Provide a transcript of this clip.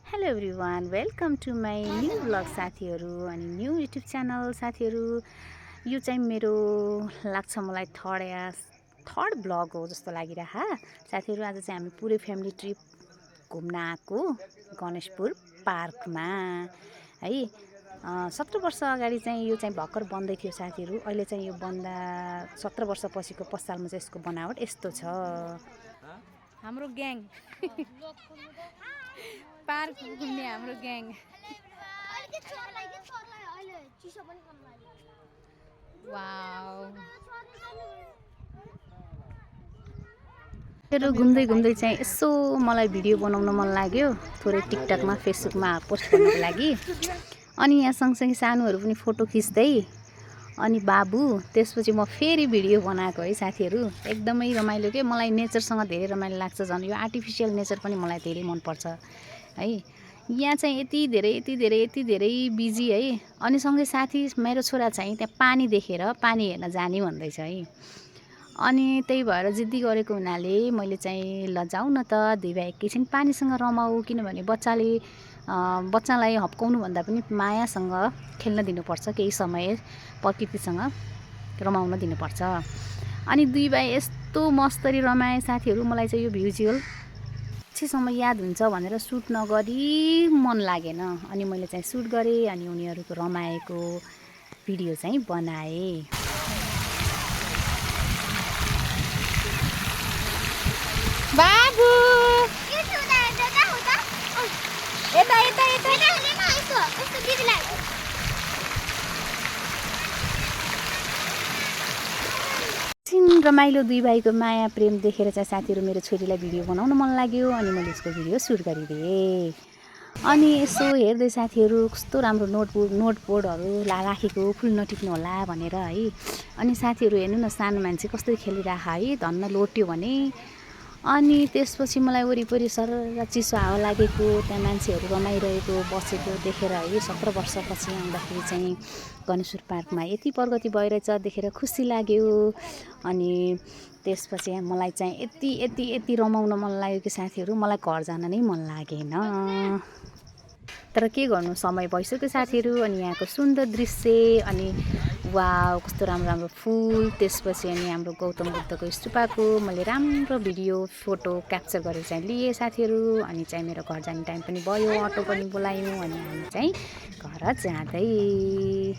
Hello everyone, welcome to my new vlog साथीहरू अनि new YouTube channel साथीहरू। यो चाहिँ मेरो लाग्छ मलाई थर्ड ब्लग हो जस्तो लागिरह साथीहरू। आज चाहिँ हामी पुरै फ्यामिली ट्रिप घुम्न आएको गणेशपुर पार्कमा है। 17 वर्ष अगाडि चाहिँ यो चाहिँ भर्खर बन्दै थियो साथीहरू। अहिले चाहिँ यो बन्दा 17 वर्षपछिको पश्चातमा चाहिँ यसको बनावट यस्तो छ। हाम्रो ग्याङ पार्क घुम्ने हाम्रो ग्याङ। घुम्दै घुम्दै चाहिँ यसो मलाई भिडियो बनाउन मन लाग्यो, थोरै टिकटकमा फेसबुकमा पोस्ट गर्नको लागि। अनि यहाँ सँगसँगै सानोहरू पनि फोटो खिच्दै अनि बाबु त्यसपछि म फेरि भिडियो बनाएको है साथीहरू। एकदमै रमाइलो के, मलाई नेचरसँग धेरै रमाइलो लाग्छ। झन् यो आर्टिफिसियल नेचर पनि मलाई धेरै मनपर्छ है। यहाँ चाहिँ यति धेरै बिजी है। अनि सँगै साथी मेरो छोरा चाहिँ त्यहाँ पानी देखेर पानी हेर्न जाने भन्दैछ है। अनि त्यही भएर जिद्दी गरेको हुनाले मैले चाहिँ लजाऊ न त दुई भाइ एकैछिन पानीसँग रमाऊ, किनभने बच्चालाई हप्काउनु भन्दा पनि मायासँग खेल्न दिनुपर्छ, केही समय प्रकृतिसँग रमाउन दिनुपर्छ। अनि दुई भाइ यस्तो मस्तरी रमाए साथीहरू। मलाई चाहिँ यो भिजुअल पछिसम्म याद हुन्छ भनेर सुट नगरी मन लागेन। अनि मैले चाहिँ सुट गरेँ अनि उनीहरूको रमाएको भिडियो चाहिँ बनाएँ। बाबु रमाइलो दुई भाइको माया प्रेम देखेर चाहिँ साथीहरू मेरो छोरीलाई भिडियो बनाउन मन लाग्यो अनि मैले उसको भिडियो सुट गरिदिएँ। अनि यसो हेर्दै साथीहरू कस्तो राम्रो नोटबोर्डहरू राखेको, फुल नटिप्नु होला भनेर है। अनि साथीहरू हेर्नु न, सानो मान्छे कस्तो खेलिरह है, धन्न लोट्यो भने। अनि त्यसपछि मलाई वरिपरि सर चिसो हावा लागेको, त्यहाँ मान्छेहरू रमाइरहेको बसेको देखेर है 17 वर्षपछि आउँदाखेरि चाहिँ गणेशपुर पार्कमा यति प्रगति भइरहेछ देखेर खुसी लाग्यो। अनि त्यसपछि मलाई चाहिँ यति रमाउन मन लाग्यो कि साथीहरू, मलाई घर जान नै मन लागेन। तर के गर्नु, समय भइसक्यो साथीहरू। अनि यहाँको सुन्दर दृश्य अनि वाउ कस्तो राम्रो फुल, त्यसपछि अनि हाम्रो गौतम बुद्धको स्तूपको मैले राम्रो भिडियो फोटो क्याप्चर गरेर चाहिँ लिएँ साथीहरू। अनि चाहिँ मेरो घर जाने टाइम पनि भयो, अटो पनि बोलायौँ अनि हामी चाहिँ घर जाँदै।